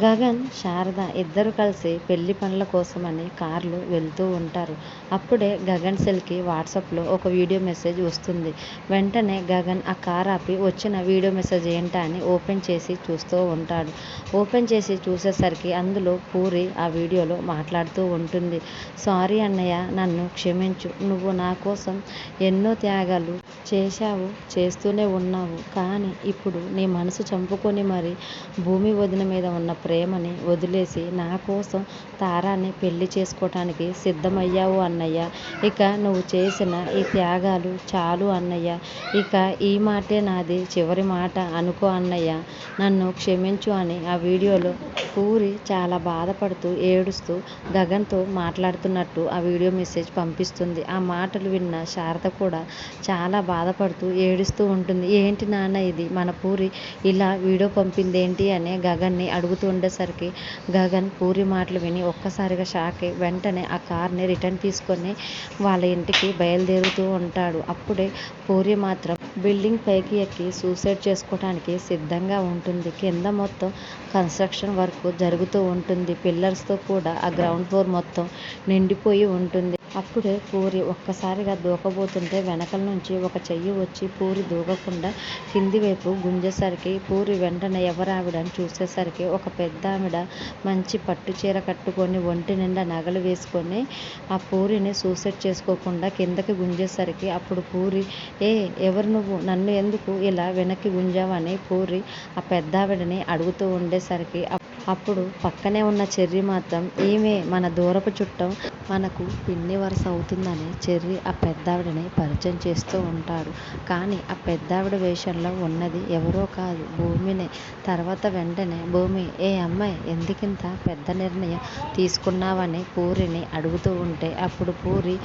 గగన్, శారద ఇద్దరూ కలిసి పెళ్లి పనుల కోసమని కార్లో వెళ్తూ ఉంటారు. అప్పుడే గగన్ సెల్కి వాట్సాప్లో ఒక వీడియో మెసేజ్ వస్తుంది. వెంటనే గగన్ ఆ కార్ ఆపి వచ్చిన వీడియో మెసేజ్ ఏంటా అని ఓపెన్ చేసి చూస్తూ ఉంటాడు. ఓపెన్ చేసి చూసేసరికి అందులో పూరి ఆ వీడియోలో మాట్లాడుతూ ఉంటుంది. సారీ అన్నయ్య, నన్ను క్షమించు. నువ్వు నా కోసం ఎన్నో త్యాగాలు చేశావు, చేస్తూనే ఉన్నావు. కానీ ఇప్పుడు నీ మనసు చంపుకొని మరి భూమి వదిన మీద ఉన్న ప్రేమని వదిలేసి నా కోసం తారాన్ని పెళ్లి చేసుకోవటానికి సిద్ధమయ్యావు అన్నయ్య. ఇక నువ్వు చేసిన ఈ త్యాగాలు చాలు అన్నయ్య. ఇక ఈ మాటే నాది చివరి మాట అనుకో అన్నయ్య. నన్ను క్షమించు అని ఆ వీడియోలో పూరి చాలా బాధపడుతూ ఏడుస్తూ గగన్తో మాట్లాడుతున్నట్టు ఆ వీడియో మెసేజ్ పంపిస్తుంది. ఆ మాటలు విన్న శారద కూడా చాలా బాధపడుతూ ఏడుస్తూ ఉంటుంది. ఏంటి నాన్న ఇది, మన పూరి ఇలా వీడియో పంపింది ఏంటి అని గగన్ని అడుగుతూ ఉండేసరికి గగన్ పూరి మాటలు విని ఒక్కసారిగా షాక్ అయి వెంటనే ఆ కార్ని రిటర్న్ తీసుకొని వాళ్ళ ఇంటికి బయలుదేరుతూ ఉంటాడు. అప్పుడే పూరి మాత్రం బిల్డింగ్ పైకి ఎక్కి సూసైడ్ చేసుకోవడానికి సిద్ధంగా ఉంటుంది. కింద మొత్తం కన్స్ట్రక్షన్ వర్క్ జరుగుతూ ఉంటుంది. పిల్లర్స్తో కూడా ఆ గ్రౌండ్ ఫ్లోర్ మొత్తం నిండిపోయి ఉంటుంది. అప్పుడే పూరి ఒక్కసారిగా దూకబోతుంటే వెనకల నుంచి ఒక చెయ్యి వచ్చి పూరి దూకకుండా కింది వైపు గుంజేసరికి పూరి వెంటనే ఎవరావిడని చూసేసరికి ఒక పెద్ద ఆవిడ మంచి పట్టు చీర కట్టుకొని ఒంటి నిండా నగలు వేసుకొని ఆ పూరిని సూసైడ్ చేసుకోకుండా కిందకి గుంజేసరికి అప్పుడు పూరి, ఎవరు నువ్వు, నన్ను ఎందుకు ఇలా వెనక్కి గుంజావని పూరి ఆ పెద్ద ఆవిడని అడుగుతూ ఉండేసరికి అప్పుడు పక్కనే ఉన్న చెర్రి మాత్రం ఈమె మన దూరపు చుట్టం, మనకు పిన్ని వరస అవుతుందని చెర్రి ఆ పెద్దావిడని పరిచయం చేస్తూ ఉంటాడు. కానీ ఆ పెద్దావిడ వేషంలో ఉన్నది ఎవరో కాదు, భూమినే. తర్వాత వెంటనే భూమి, అమ్మాయి ఎందుకింత పెద్ద నిర్ణయం తీసుకున్నావని పూరిని అడుగుతూ ఉంటే అప్పుడు పూరి,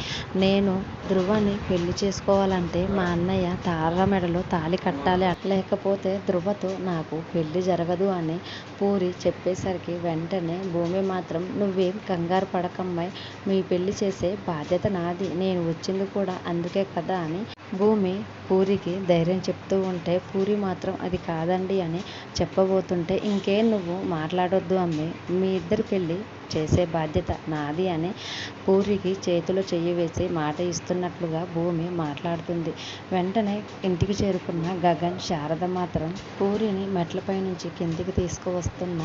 నేను ధ్రువని పెళ్లి చేసుకోవాలంటే మా అన్నయ్య తార మెడలో తాళి కట్టాలి, లేకపోతే ధ్రువతో నాకు పెళ్లి జరగదు అని పూరి చెప్పేసరికి వెంటనే భూమి మాత్రం నువ్వేం కంగారు పడకమ్మాయి, మీ పెళ్లి చేసే బాధ్యత నాది, నేను వచ్చింది కూడా అందుకే కదా అని భూమి పూరికి ధైర్యం చెప్తూ ఉంటే పూరి మాత్రం అది కాదండి అని చెప్పబోతుంటే ఇంకేం నువ్వు మాట్లాడొద్దు అమ్మే, మీ ఇద్దరి పెళ్ళి చేసే బాధ్యత నాది అని పూరికి చేతిలో చెయ్యి వేసి మాట ఇస్తున్నట్లుగా భూమి మాట్లాడుతుంది. వెంటనే ఇంటికి చేరుకున్న గగన్, శారద మాత్రం పూరిని మెట్లపై నుంచి కిందికి తీసుకువస్తున్న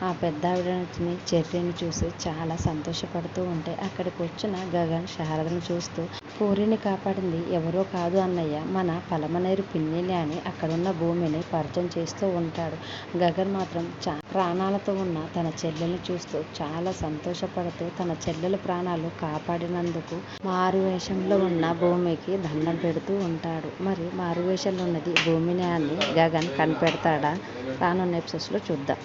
ఆ పెద్దావిడని చెర్రిని చూసి చాలా సంతోషపడుతూ ఉంటే అక్కడికి వచ్చిన గగన్ శారదను చూస్తూ పూరిని కాపాడింది ఎవరో కాదు అన్నయ్య, మన పలమనేరు పిన్నిలే అని అక్కడున్న భూమిని పరిచయం చేస్తూ ఉంటాడు. గగన్ మాత్రం ప్రాణాలతో ఉన్న తన చెల్లెల్ని చూస్తూ చాలా సంతోషపడుతూ తన చెల్లెల ప్రాణాలు కాపాడినందుకు మారువేషంలో ఉన్న భూమికి దండం పెడుతూ ఉంటాడు. మరి మారువేషంలో ఉన్నది భూమినే అని గగన్ కనిపెడతాడా? రానున్న ఎపిసోడ్స్లో చూద్దాం.